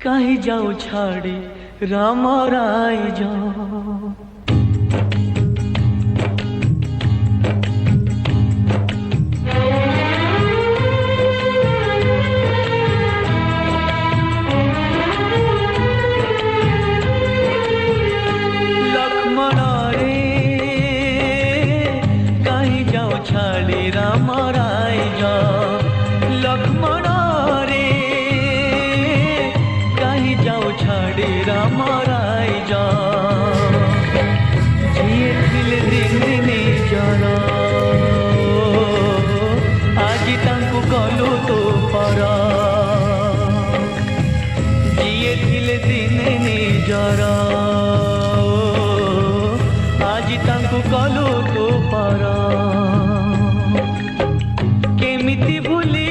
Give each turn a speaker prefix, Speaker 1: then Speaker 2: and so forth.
Speaker 1: कहीं जाओ छाड़ी राम राय जाओ। लक्ष्मण रे कहीं जाओ छाड़ी राम राय जाओ। लक्ष्मण रे कहीं जाओ छाड़ी राम राय जाओ। जिए थिले दिन निजर आज तांकु कलु तो पर। जिए थिले दिन निजर आज तांकु कलु तो पर। केमिति भूली